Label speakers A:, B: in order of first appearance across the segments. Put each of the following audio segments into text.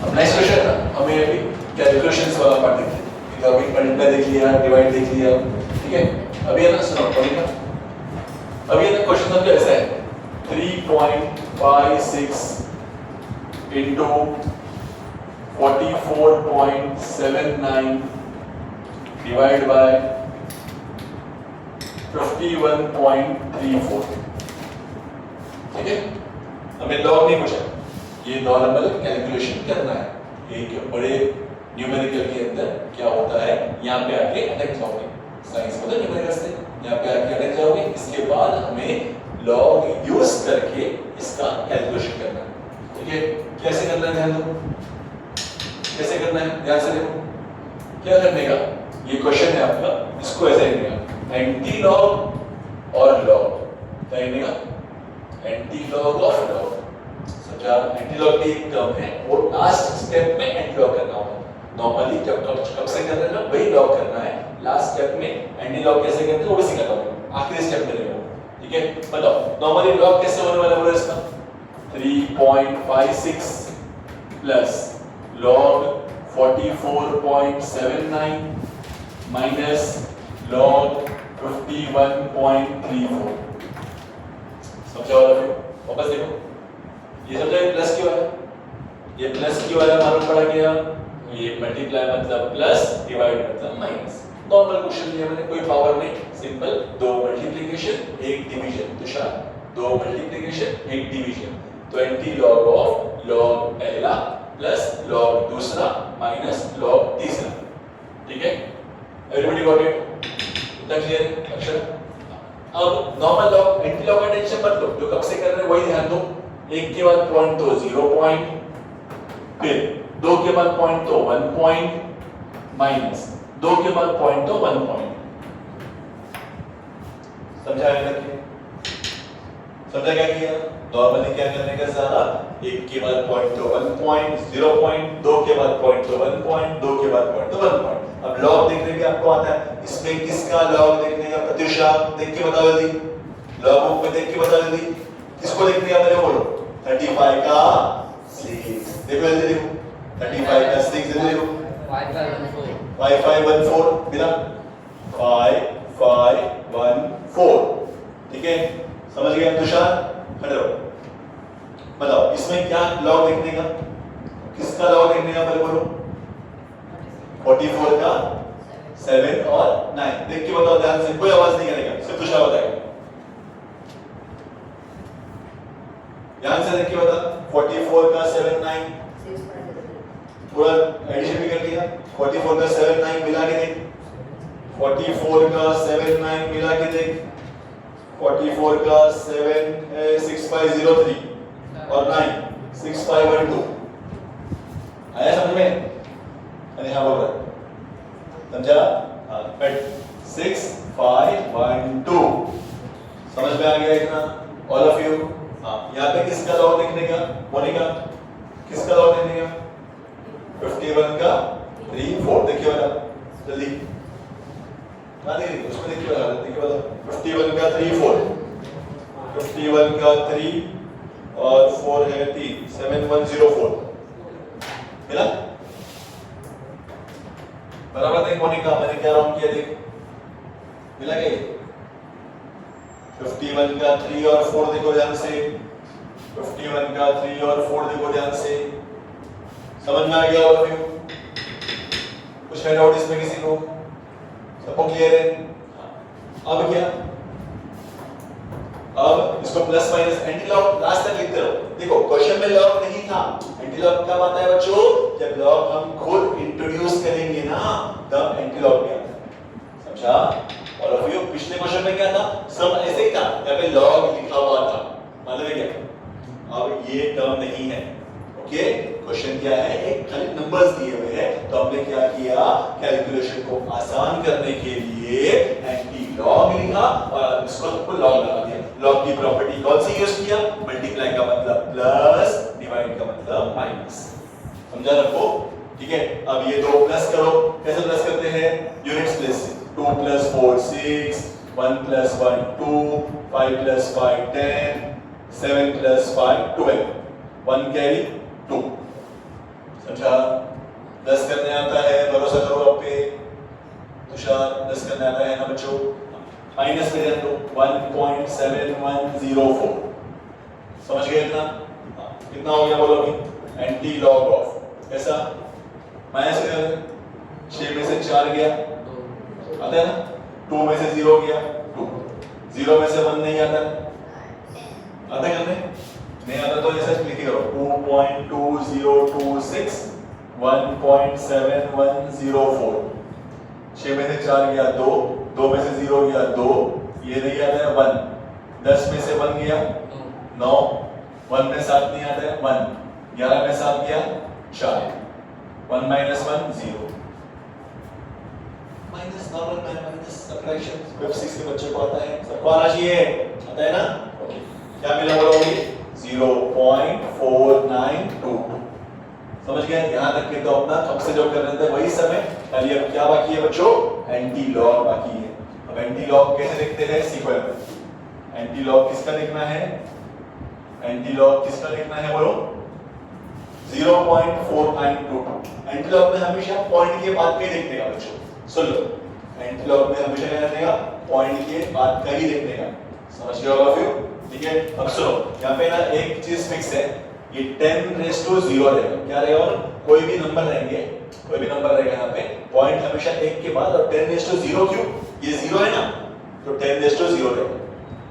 A: अब next question ना हमें अभी कैलकुलेशंस वाला पार्ट देखते हैं। तो अभी मल्टीप्लाई देख लिया, डिवाइड देख लिया, ठीक है। अभी है ना सुनो पढ़ेगा। अभी है ना क्वेश्चन समझो ऐसा है 3.56 into 44.79 divided by 51.34, ठीक है। हमें लॉग नहीं पूछा, ये नॉर्मल कैलकुलेशन करना है। एक बड़े न्यूमेरिकल के अंदर क्या होता है, यहाँ पे आके अटक जाओगे, साइंस में तो न्यूमेरिकल से यहाँ पे आके अटक जाओगे। इसके बाद हमें लॉग यूज करके इसका कैलकुलेशन करना है, ठीक है। कैसे करना है ध्यान दो, कैसे करना है ध्यान से देखो। क्या करने का ये क्वेश्चन है आपका, इसको ऐसे लिखना एंटी लॉग और लॉग, क्या लिखना एंटी लॉग ऑफ लॉग। समझा? एंटी लॉग की एक टर्म है, वो लास्ट स्टेप में एंटी लॉग करना होता है। नॉर्मली जब कब से कर रहे हैं ना वही लॉग करना है, लास्ट स्टेप में एंटी लॉग कैसे करते हैं वो भी सिखाता हूं, आखिरी स्टेप में रहेगा, ठीक है। बताओ नॉर्मली लॉग कैसे होने वाला बोलो इसका 3.56 प्लस log 44.79 माइनस log 51.34। समझा वाला फिर वापस देखो, ये समझा ये प्लस क्यों है, ये प्लस क्यों है मालूम पड़ा गया। ये मल्टीप्लाई मतलब प्लस, डिवाइड मतलब माइनस। नॉर्मल क्वेश्चन लिया मैंने, कोई पावर नहीं, सिंपल। दो मल्टीप्लिकेशन एक डिवीजन, तुषार दो मल्टीप्लिकेशन एक डिवीजन। 20 log ऑफ log पहला प्लस log दूसरा माइनस log तीसरा, ठीक है। Everybody got it? इतना क्लियर है अक्षर? अब नॉर्मल लॉग एंटी लॉग का टेंशन मत लो, जो कब से कर रहे हैं वही ध्यान दो। एक के बाद पॉइंट तो 0 पॉइंट, फिर दो के बाद पॉइंट तो 1 पॉइंट, माइनस दो के बाद पॉइंट तो 1 पॉइंट। समझा है ना? समझा क्या किया? नॉर्मली क्या करने का सारा, एक के बाद पॉइंट तो 1 पॉइंट, 0 पॉइंट, दो के बाद पॉइंट तो 1 पॉइंट, दो के बाद पॉइंट तो 1 पॉइंट। अब लॉग देखने के आपको आता है, इसमें किसका लॉग देखने का प्रत्युषा देख के बताओ जल्दी, लॉग बुक में देख के बताओ जल्दी, किसको देखने का मेरे बोलो। 35 का 6 देखो जल्दी, देखो 35 का 6 जल्दी देखो। 5514 बिना 5514, ठीक है। समझ गए तुषार? खड़े रहो, बताओ इसमें क्या लॉग देखने का, किसका लॉग देखने का मेरे बोलो। 44 का 7 और 9 देख के बताओ ध्यान से, कोई आवाज नहीं करेगा, सिर्फ तुषार बताएगा। ध्यान से देख के बता। 44 का 7 9 पूरा एडिशन भी कर दिया। 44 का 7 9 मिला के देख, 44 का 7 9 मिला के देख। 44 का 7 6503 और 9 6512 आया समझ में? अरे हाँ बोल रहा समझा? हाँ बट 6512 समझ में आ गया इतना ऑल ऑफ यू? हाँ यहाँ पे किसका लॉग देखने का, मोनिका किसका लॉग देखने का? 51 का 3 4 देखिए वाला जल्दी, उसमें देखिए वाला 51 का 3 4, 51 का 3 और 4 है 3 7104 मिला? बराबर देख मोनिका, मैंने क्या रॉन्ग किया देख, मिला क्या? 51 का 3 और 4 देखो ध्यान से, 51 का 3 और 4 देखो ध्यान से। समझ में आ गया ऑल ऑफ यू? कुछ है डाउट इसमें किसी को? सबको क्लियर है? अब क्या, अब इसको plus minus anti log last तक लिखते रहो। देखो क्वेश्चन में लॉग नहीं था, एंटी लॉग कब आता है बच्चों? जब लॉग हम खुद इंट्रोड्यूस करेंगे ना तब एंटी लॉग भी आता है। समझा ऑल ऑफ यू? पिछले क्वेश्चन में क्या था, सब ऐसे ही था, यहाँ पे लॉग लिखा हुआ था, मालूम है क्या? अब ये टर्म नहीं है, ओके। क्वेश्चन क्या है, एक खाली नंबर्स दिए हुए हैं, तो हमने क्या किया, कैलकुलेशन को आसान करने के लिए एंटी लॉग लिखा और इसको सबको लॉग लगा दिया। लॉग की प्रॉपर्टी कौन सी यूज किया? मल्टीप्लाई का मतलब प्लस, डिवाइड का मतलब माइनस। समझा रखो, ठीक है। अब ये दो प्लस करो, कैसे प्लस करते हैं? यूनिट्स प्लेस से। 2 + 4 6, 1 + 1 2, 5 + 5 10, 7 + 5 12, 1 कैरी 2। अच्छा 10 करने आता है, भरोसा करो आप पे तुषार, 10 करने आता है ना बच्चों? माइनस में जाए तो 1.7104 समझ गए इतना? कितना हो गया बोलो अभी? एंटी लॉग ऑफ ऐसा माइनस में 6 में से 4 गया आता है ना, 2 में से 0 गया 2, 0 में से 1 नहीं आता, आता है करने नहीं आता तो ऐसा लिख करो 2.2026 1.7104, 6 में से 4 गया 2, 2 में से 0 गया 2, ये नहीं आता है 1, 10 में से 1 गया 9, 1 में 7 नहीं आता है 1, 11 में 7 गया 4, 1 minus 1 0, minus normal minus subtraction web 6 के बच्चों को आता है, सबको आना चाहिए, आता है ना? ओके क्या मिला बोलोगे? 0.4922 समझ गए? यहां तक के तो अपना कब से जो कर रहे थे वही समय, खाली अब क्या बाकी है बच्चों? एंटी लॉग बाकी है। अब एंटी लॉग कैसे देखते हैं? सीक्वेंस में एंटी लॉग किसका देखना है? एंटी लॉग किसका देखना है बोलो? 0.4922। एंटी लॉग में हमेशा पॉइंट के बाद का ही देखने का बच्चों, सुन लो, एंटी लॉग में हमेशा क्या देखने का? पॉइंट के बाद का ही देखने का, समझ गए होगा फिर? ठीक है अब सुनो, यहाँ पे ना एक चीज फिक्स है, ये 10⁻0 रहेगा, क्या रहेगा? और कोई भी नंबर रहेंगे, कोई भी नंबर रहेगा यहाँ पे पॉइंट हमेशा 1 के बाद, और 10⁻0 क्यों? ये 0 है ना, तो 10⁻0 रहेगा,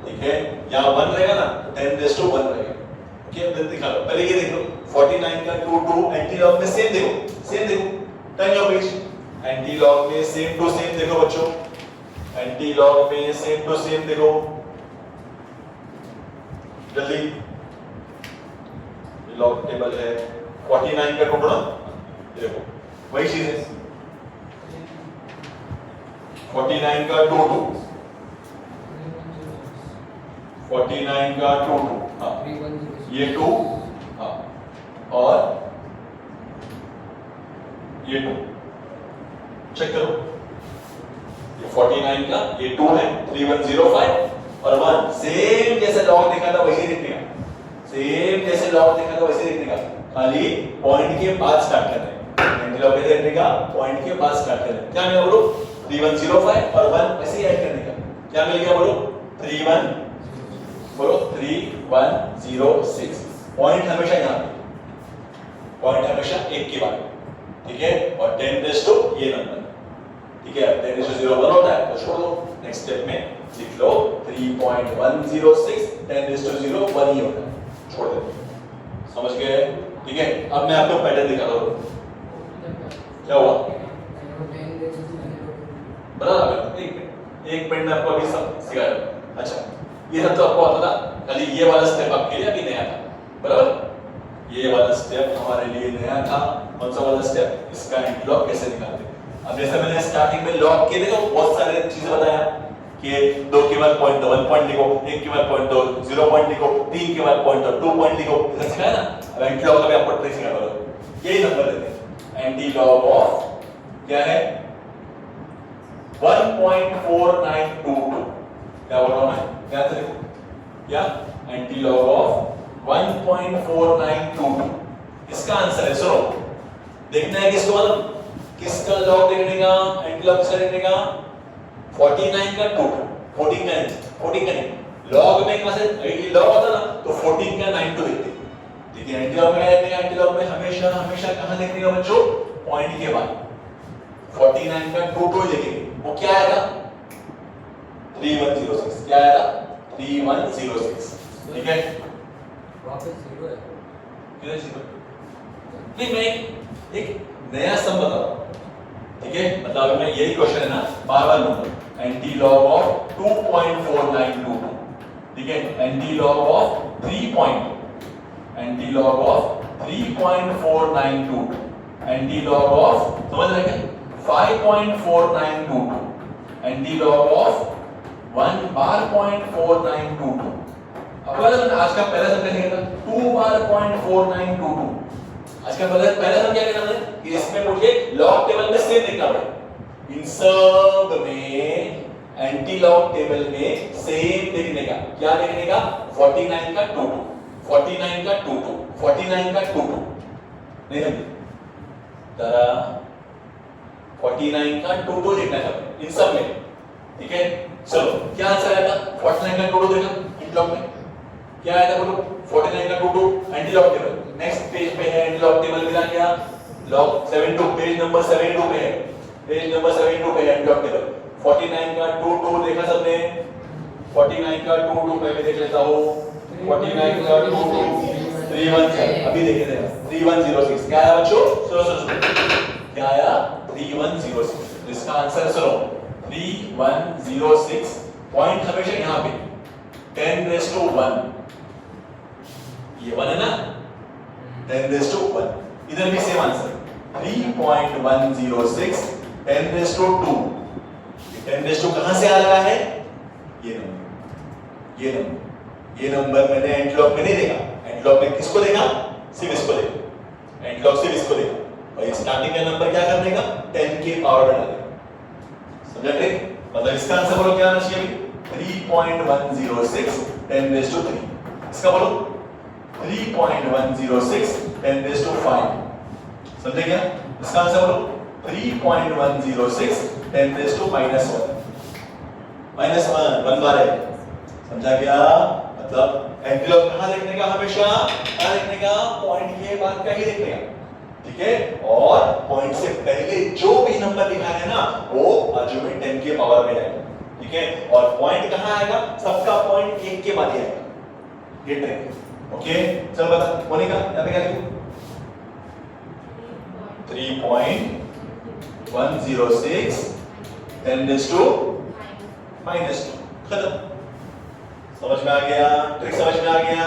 A: ठीक है? यहाँ 1 रहेगा ना, तो 10⁻1 रहेगा। ओके अब दिखा लो, पहले ये देख लो 49 का 2 एंटी लॉग में सेम देखो, turn your page, anti log में सेम टू सेम देखो बच्चों, एंटी लॉग में सेम टू सेम देखो जल्दी। लॉग टेबल है 49 का 2 ना, देखो वही चीज है 49 का 2 49 का 2 हाँ ये 2 हाँ और ये 2 चेक करो, ये 49 का ये 2 है 3105 और 1 सेम जैसे लॉग देखा था वैसे देखने का, सेम जैसे लॉग देखा था वैसे देखने का, खाली पॉइंट के बाद स्टार्ट कर रहे हैं, एंटी लॉग कैसे देखने का? पॉइंट के बाद स्टार्ट कर रहे हैं। क्या मिला बोलो? 3105 और 1 ऐसे ही ऐड करने का, क्या मिल गया बोलो? 3106। पॉइंट हमेशा यहाँ पे, पॉइंट हमेशा 1 के बाद, ठीक है? और 10⁻2 ये नंबर, ठीक है? 10⁻0 1 होता है तो छोड़ दो, नेक्स्ट स्टेप में लिख लो 3.106 10⁻0 1 ही होता है, छोड़ दो, समझ गए? ठीक है अब मैं आपको पैटर्न दिखा रहा हूं, क्या हुआ? बराबर एक मिनट में आपको अभी सब सिखा रहा हूं। अच्छा ये सब तो आपको आता था, खाली ये वाला स्टेप आपके लिए अभी नया था, बराबर? ये वाला स्टेप हमारे लिए नया था। कौन सा वाला स्टेप? इसका एंटी लॉग कैसे निकालते हैं। अब जैसे मैंने स्टार्टिंग में लॉग के देखो बहुत सारे चीजें बताया कि 2 के बाद पॉइंट दो, 1 पॉइंट लिखो, 1 के बाद पॉइंट दो, 0 पॉइंट लिखो, 3 के बाद पॉइंट दो, 2 पॉइंट लिखो, ऐसा सिखाया ना। अब एंटी लॉग का भी आपको ट्रिक सिखा रहा हूं, यही नंबर देते हैं। एंटी लॉग ऑफ क्या है? 1.4922, क्या बोल रहा हूं मैं? क्या था देखो, क्या एंटी लॉग ऑफ 1.4922, इसका आंसर है। सुनो देखना है किसको, मतलब किसका लॉग देखने का, एंटी लॉग किसका देखने का? 49 का 2, 14 का नहीं, लॉग में कहां से लॉग होता ना तो 14 का 9 2 देखते, ठीक है? एंटी लॉग में देखने का, एंटी लॉग में हमेशा कहां देखने का बच्चों? पॉइंट के बाद। 49 का 2 2 लिखेंगे, वो क्या आएगा? 3106, क्या आएगा? 3106, ठीक है?
B: वापस 0 है,
A: किधर 0? नहीं मैं एक नया सम बता रहा हूं, ठीक है? मतलब मैं यही क्वेश्चन है ना, बार-बार लूंगा। एंटी लॉग ऑफ 2.4922, ठीक है? Anti log of 3.492, anti log of समझ रहे हैं 5.4922, एंटी लॉग ऑफ 1/.4922। अब आज का पहला सम कैसे था? 2/.4922। आज का पहला सम क्या करना है कि इसमें मुझे लॉग टेबल में सेम देखना पड़ेगा, इन सब में एंटी लॉग टेबल में सेम देखने का, क्या देखने का? 49 का 2 2, 49 का 2 2, 49 का 2 2, नहीं समझे? जरा 49 का 2 देखना है इन सब में, ठीक है। चलो क्या आंसर आया था? 49 का 2 देखा इन ब्लॉक में क्या आया था बोलो? 49 का 2 anti log table. Next page पे है एंटी लॉग टेबल, मिला क्या? लॉग 72 पेज नंबर 72 पे है, पेज नंबर 72 पे है एंटी लॉग टेबल। 49 का 2 देखा सबने? 49 का 2 पहले देख लेता हूं। 49 का 2 317 अभी देखे थे 3106 क्या आया बच्चों? सुनो क्या आया? 3106। इसका आंसर सुनो 3106। पॉइंट हमेशा यहां पे 10⁻1 ये 1 है ना, 10⁻1 इधर भी सेम आंसर 3.106 10⁻2। 10⁻2 कहां से आ रहा है? ये नंबर मैंने एंटीलॉग में नहीं देखा। एंटीलॉग में किसको देखा? सिर्फ इसको देखा, एंटीलॉग सिर्फ इसको देखा। और स्टार्टिंग का नंबर क्या करने का? 10 के पावर में डालेगा। समझा ठीक? मतलब इसका आंसर बोलो क्या आना चाहिए? 3.106 10⁻3। इसका बोलो 3.106 10⁻5। समझे क्या? इसका आंसर बोलो 3.106 10⁻−1 -1 बार है। समझा क्या? मतलब एंटीलॉग कहां देखने का? हमेशा कहां देखने का? पॉइंट के बाद का ही देखने का, ठीक है। और पॉइंट से पहले जो भी नंबर लिखा है ना वो बाजू में 10 के पावर में आएगा, ठीक है। और पॉइंट कहां आएगा? सबका पॉइंट 1 के बाद ही आएगा। ये ट्रिक, ओके। चल बता मोनिका यहां पे क्या लिखूं? 3.106 10⁻2 खत्म। समझ में आ गया? ट्रिक समझ में आ गया?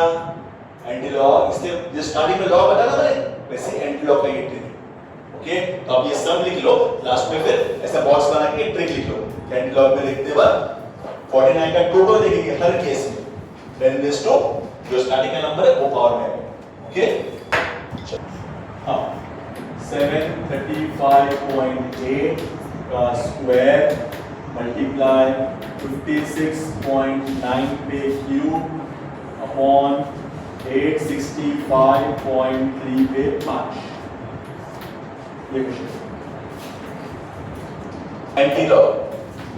A: एंटीलॉग इससे जो स्टार्टिंग में लॉग बताया था मैंने, वैसे एंटीलॉग का ये ट्रिक है, ओके। तो अब ये सब लिख लो, लास्ट में फिर ऐसा बॉक्स बना के ट्रिक लिख लो। एंटीलॉग में लिखते वक्त 49 का 2 देखेंगे हर केस में 10⁻2 जो स्टार्टिंग का नंबर है वो पावर में आएगा, ओके। हाँ 735.8 का स्क्वायर मल्टीप्लाई 56.9 पे क्यूब अपॉन 865.3 पे 5। ये क्वेश्चन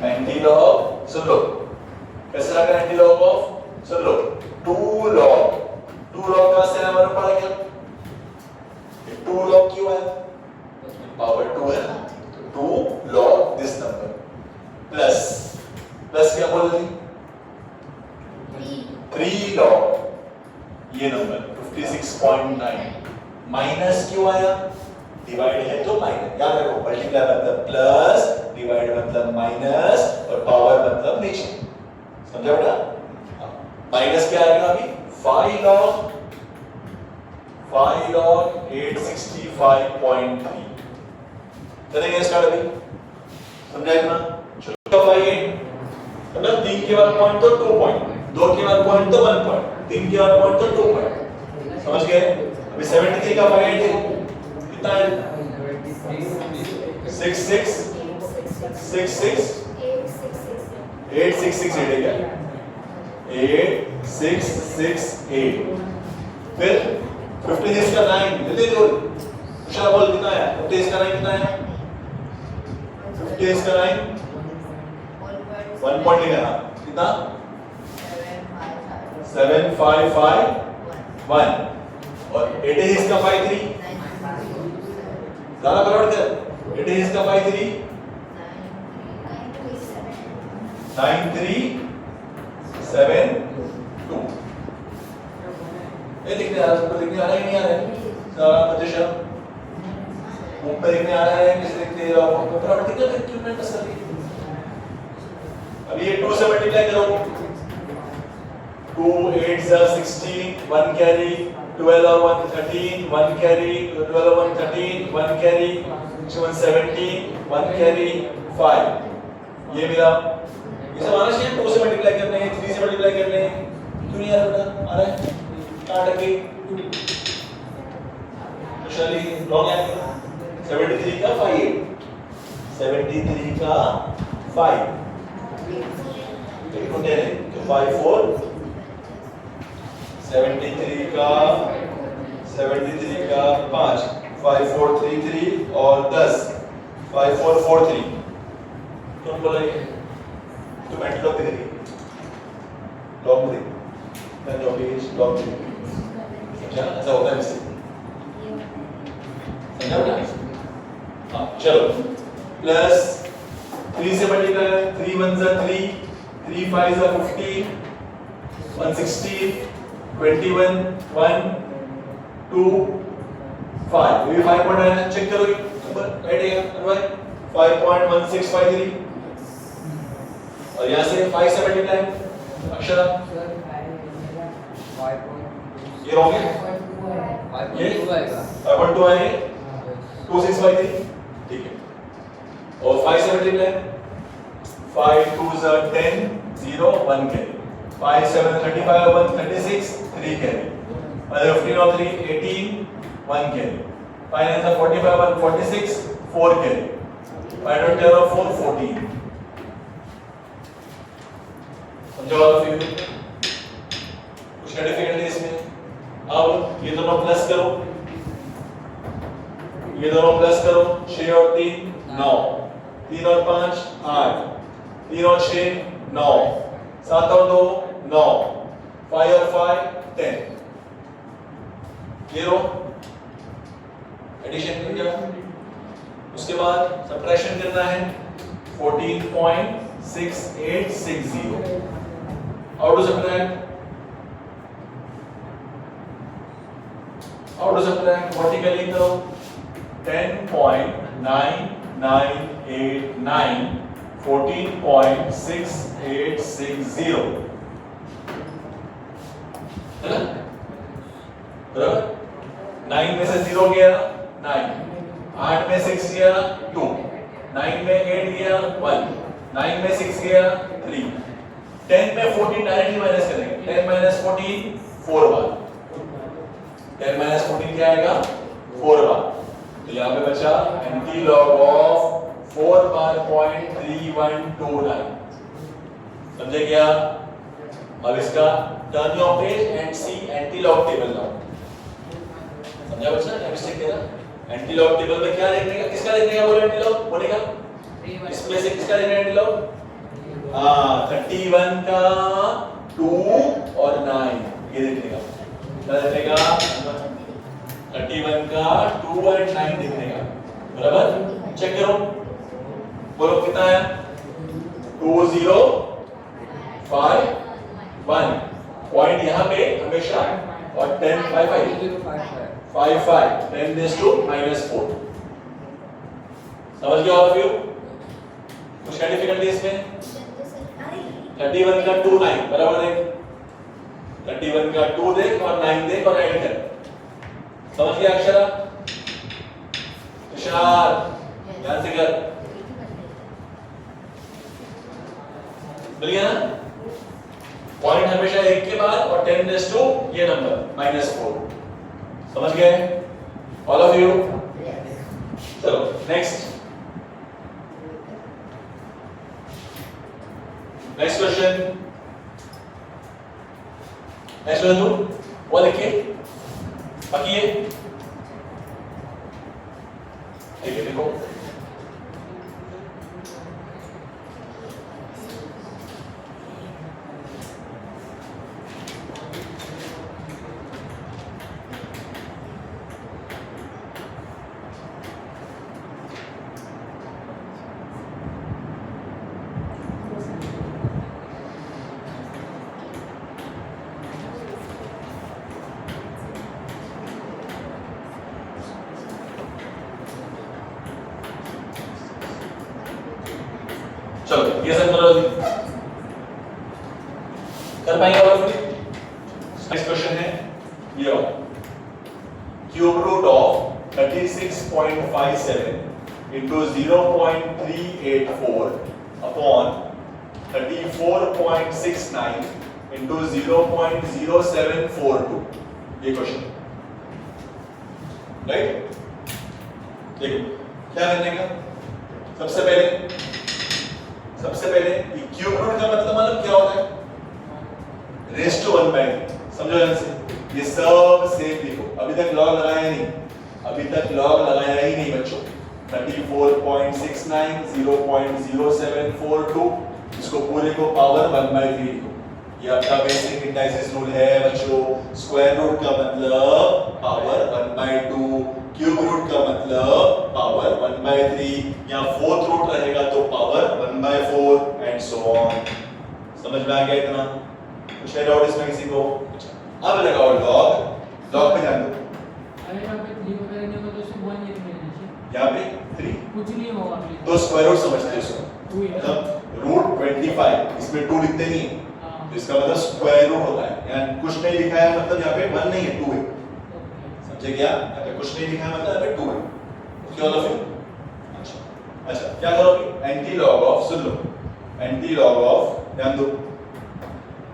A: एंटीलॉग सुन लो कैसे लगा? एंटीलॉग ऑफ सुन लो 2 log का से हमारा पढ़ा क्या? 2 log क्यों है? पावर 2 है ना, तो 2 log दिस नंबर प्लस क्या बोल रही? 3 log ये नंबर 56.9 माइनस क्यों आया? डिवाइड है तो माइनस, याद रखो मल्टीप्लाई मतलब प्लस, डिवाइड मतलब माइनस और पावर मतलब नीचे। समझा बेटा? माइनस क्या आएगा अभी? 5 log 865.3। चलेंगे स्टार्ट अभी, समझा इतना? चलो 5 मतलब 3 के बाद पॉइंट तो 2 पॉइंट, 2 के बाद पॉइंट तो 1 पॉइंट, 3 के बाद पॉइंट तो 2 पॉइंट। समझ गए? अभी 73 का पॉइंट कितना है? 8668 है क्या? 8668। फिर 56 का 9 जल्दी बोल, तुषार बोल कितना है? 56 का 9 कितना है? 56 का 9 1 पॉइंट लेगा ना, कितना? 7551 और 88 का 53 ज़्यादा बराबर कर। 88 का 53 9372। ये लिखने आ रहा है, तुमको लिखने आ रहा है नहीं आ रहा है? सारा प्रतिशत ऊपर लिखने आ रहा है, किस लिखते रहो बराबर ठीक है। इक्विपमेंट का सर अब ये 2 से मल्टीप्लाई करो, 2 8 16 1 कैरी, 12 और 1 13 1 कैरी, 12 और 1 13 1 कैरी, 17 1 कैरी 5। ये मिला। ये सब आना चाहिए। 2 से मल्टीप्लाई करने हैं, 3 से मल्टीप्लाई करने हैं, क्यों नहीं आ रहा बेटा? आ रहा है काट के तो चलिए लॉग है 73 का 5 73 का 5 तो 5 4 73 का 5 5433 और 10 5443 कौन बोला ये तो एंटी लॉग देखेंगे लॉग में देखेंगे जो भी लॉग में समझा ऐसा होता है इससे समझा ना हाँ चलो प्लस 3 से मल्टीप्लाई 3 1 जा 3 3 5 जा 15 160 21 1 2 5 ये 5 पॉइंट आया चेक करो ये नंबर बैठेगा अनवर 5.1653 और यहाँ से 5 से मल्टीप्लाई अक्षरा ये रॉन्ग है ये 5.2 आए 2653 ठीक है और 5 से मल्टीप्लाई 5 2 जा 10 0 1 कैरी 5 7 35 1 36 3 कैरी 15 और 3 18 1 कैरी 5 9 45 1 46 4 कैरी 5 और 10 और 4 14 समझो आप फिर कुछ डिफिकल्टी है इसमें अब ये दोनों प्लस करो ये दोनों प्लस करो 6 और 3 9 3 और 5 8 3 और 6 9 7 और 2 9 5 और 5 10 ये रो एडिशन कर दिया उसके बाद सब्ट्रैक्शन करना है 14.6860 हाउ टू सब्ट्रैक्ट वर्टिकली करो 10.9989 14.6860 है ना बराबर 9 में से 0 गया 9 8 में 6 गया 2 9 में 8 गया 1 9 में 6 गया 3 10 में 14 डायरेक्टली माइनस करेंगे 10 माइनस 14 4 बार 10 माइनस 14 क्या आएगा 4 बार तो यहाँ पे बचा एंटी लॉग ऑफ 4 बार 0.3129 समझे क्या अब इसका turn your page and see antilog table now समझा बच्चा क्या मिस्टेक किया एंटी लॉग टेबल में क्या देखने का किसका देखने का बोले एंटी लॉग बोलेगा इसमें से किसका देखना है एंटी लॉग हां 31 का 2 और 9 ये देखने का क्या देखने का 31 का 2 और 9 देखने का बराबर चेक करो बोलो कितना है 2051 पॉइंट यहाँ पे हमेशा और 10 55 10 raised to -4 समझ गए आप कुछ क्या डिफिकल्टी इसमें 31 का 2 9 बराबर देख 31 का 2 देख और 9 देख और ऐड कर समझ गया अक्षरा तुषार ध्यान से कर मिल गया ना पॉइंट हमेशा एक के बाद और 10 raised to ये नंबर -4 समझ गए ऑल ऑफ यू चलो नेक्स्ट क्वेश्चन दो वो देखिए बाकी ये देखो चलो ये सब करो कर पाएंगे आप लोग नेक्स्ट क्वेश्चन है ये वाला cube root of 36.57 into 0.384 upon 34.69 into 0.0742 ये क्वेश्चन राइट देखो क्या करने का सबसे पहले ये क्यूब रूट का मतलब मालूम क्या होता है रेज़ टू 1/3 समझो ध्यान से ये सब सेम लिखो अभी तक लॉग लगाया नहीं अभी तक लॉग लगाया ही नहीं बच्चों। 34.69 0.0742 इसको पूरे को पावर 1/3 लिखो। ये आपका बेसिक इंडाइसिस रूल है बच्चों। स्क्वायर रूट का मतलब पावर 1/2, क्यूब रूट का मतलब पावर 1/3, या फोर्थ रूट रहेगा तो पावर 1/4 एंड सो ऑन। समझ में आ गया इतना? कुछ है डाउट इसमें किसी को? अब लगाओ लॉग। लॉग पे ध्यान दो।
B: अरे यहाँ पे 3 वगैरह नहीं होगा तो सिर्फ 1 ये मिलना चाहिए।
A: यहाँ पे 3
B: कुछ नहीं होगा अभी।
A: तो स्क्वायर रूट समझते हो इसको?
B: 2 ही है।
A: मतलब रूट 25 इसमें 2 लिखते नहीं है,
B: हाँ।
A: तो इसका मतलब स्क्वायर रूट होता है। यहाँ कुछ नहीं लिखा है मतलब यहाँ पे 1 नहीं है 2 है। समझे क्या? यहाँ पे कुछ नहीं लिखा है मतलब यहाँ पे 2 है। Okay all of you? अच्छा क्या करोगे? एंटी लॉग ऑफ, सुन लो, एंटी लॉग ऑफ, ध्यान दो,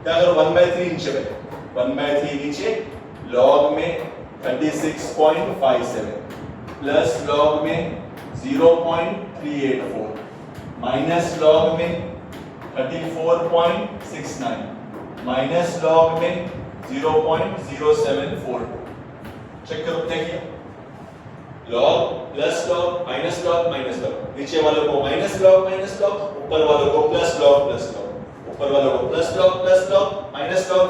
A: क्या करो? 1/3 नीचे पे, 1/3 नीचे, लॉग में 36.57 प्लस लॉग में 0.384 माइनस लॉग में 34.69 माइनस लॉग में 0.0742। चेक करो क्या किया? Log plus log minus log, नीचे वालों को माइनस लॉग, ऊपर वालों को प्लस लॉग, ऊपर वालों को प्लस लॉग, माइनस लॉग।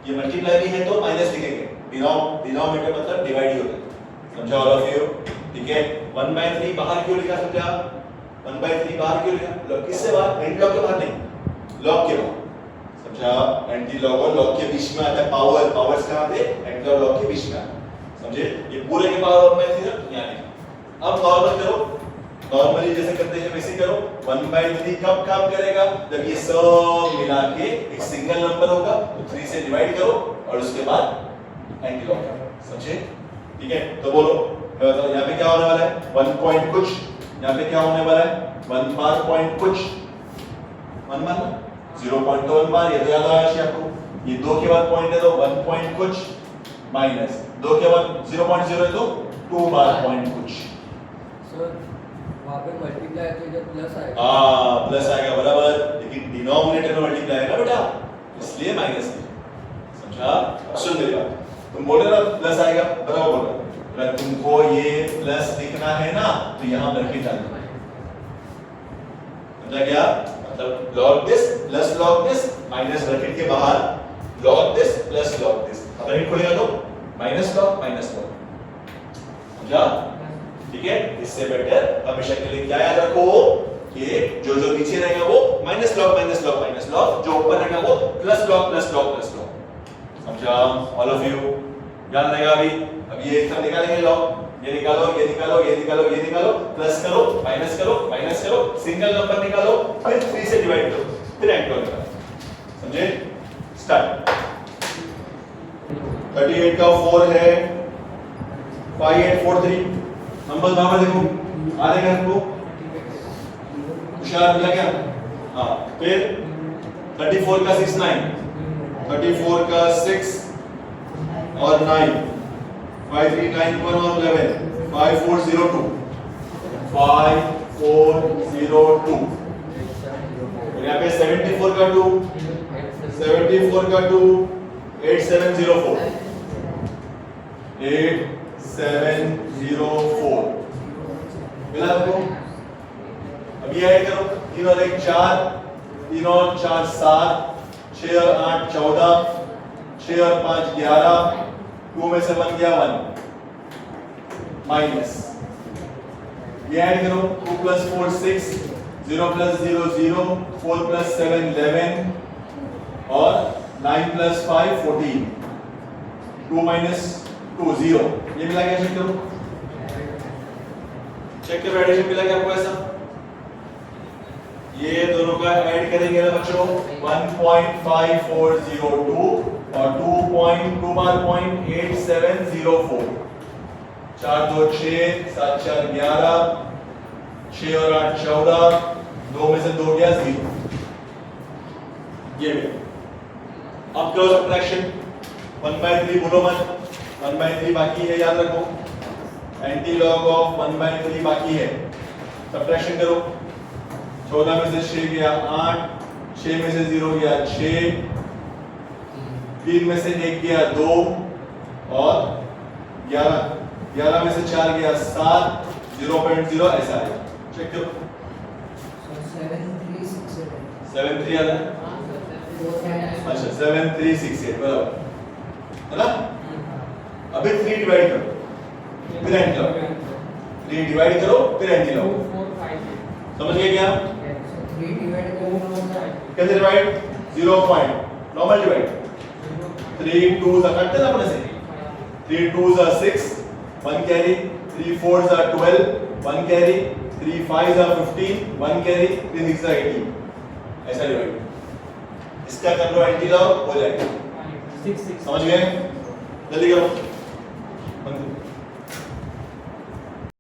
A: ये मल्टीप्लाई भी है तो माइनस लिखेंगे। डिनोमिनेटर मतलब डिवाइड ही होता है। समझा ऑल ऑफ यू? ठीक है। 1/3 बाहर क्यों लिखा? समझा? 1/3 बाहर क्यों लिखा? किससे बाहर? एंटी लॉग के बाहर नहीं, लॉग के बाहर। समझा? एंटी लॉग और लॉग के बीच में आता है पावर। पावर्स कहां पे? एंटी और लॉग के बीच में आता है। समझे? ये पूरे के पावर 1/3 यहाँ नहीं। अब नॉर्मल करो, नॉर्मली जैसे करते हैं वैसे करो। 1/3 कब काम करेगा? जब ये सब मिला के एक सिंगल नंबर होगा तो 3 से डिवाइड करो और उसके बाद एंटी लॉग करो। समझे? ठीक है, तो बोलो यहाँ पे क्या होने वाला है? 1 पॉइंट कुछ, यहाँ पे क्या होने वाला है? 1 बार पॉइंट कुछ, 1 बार 0.1 बार, ये तो याद आया आपको। ये 2 के बाद पॉइंट है तो 1 पॉइंट कुछ माइनस 2 के बाद 0.0 है तो 2 बार पॉइंट कुछ।
B: सर वहाँ पे मल्टीप्लाई तो इधर प्लस आएगा।
A: हाँ प्लस आएगा बराबर, लेकिन डिनोमिनेटर में मल्टीप्लाई है ना बेटा, इसलिए माइनस है। समझा? सुन मेरी बात, तुम बोल रहे हो प्लस आएगा, बराबर बोल रहे हो। अगर तुमको ये प्लस लिखना है ना तो यहाँ ब्रैकेट डालना है। समझा क्या? मतलब log this plus log this minus bracket के बाहर log this plus log this। अब ब्रैकेट खोलेगा तो माइनस log। समझा? ठीक है, इससे बेटर हमेशा के लिए क्या याद रखो कि जो नीचे रहेगा वो माइनस लॉग, जो ऊपर रहेगा वो प्लस लॉग। समझा ऑल ऑफ यू? याद रहेगा? अब ये एक तरफ निकालेंगे लॉग, ये निकालो, प्लस करो, माइनस करो, सिंगल नंबर निकालो, फिर 3 से डिवाइड करो, फिर एंड करो। समझे? स्टार्ट। 38 का 4 है 5843। नंबर वहां पर देखो आ रहेगा आपको, होशियार मिला क्या? हाँ, फिर 34 का 6 9, 34 का 6 और 9, 5 3 9 1 और 11, 5402, 5402। और यहाँ पे 74 का 2, 8704, 8704 मिला आपको? अब ये ऐड करो, 3 और 1 4, 3 और 4 7, 6 और 8 14, 6 और 5 11, 2 में से 1 गया 1 माइनस। ये ऐड करो, 2 + 4 6, 0 + 0 0, 4 + 7 11 और 9 + 5 14, 2 - 2 0। ये मिला क्या? चेक करो, एडिशन मिला क्या आपको? ऐसा ये दोनों का ऐड करेंगे ना बच्चों, 1.5402 और 2 बार 0.8704, 4 2 6, 7 4 11, 6 और 8 14, 2 में से 2 गया 0। ये भी अब करो सब्ट्रैक्शन। 1/3 बोलो मत, 1/3 बाकी है, याद रखो। एंटी लॉग ऑफ 1/3 बाकी है। सब्ट्रैक्शन करो, 14 में से 6 गया 8, 6 में से 0 गया 6, 3 में से 1 गया 2 और 11
C: 11 में से 4 गया 7, 0.0 ऐसा आएगा। चेक करो।
B: सर 7368
C: 73 आ रहा है। अच्छा 7368 बराबर है ना। अभी 3 डिवाइड करो फिर एंटी लाओ। 3 डिवाइड करो फिर एंटी लाओ। समझ गए क्या?
B: 3 डिवाइड करना
C: कैसे divide? 0 point normal divide. 3 2s are काटते ना अपने से। 3 2s are 6 1 carry, 3 4s are 12 1 carry, 3 5s are 15 1 carry, 3 6s are 18 ऐसा डिवाइड। इसका कर लो एंटी लाओ हो जाएगा। समझ गए? जल्दी करो।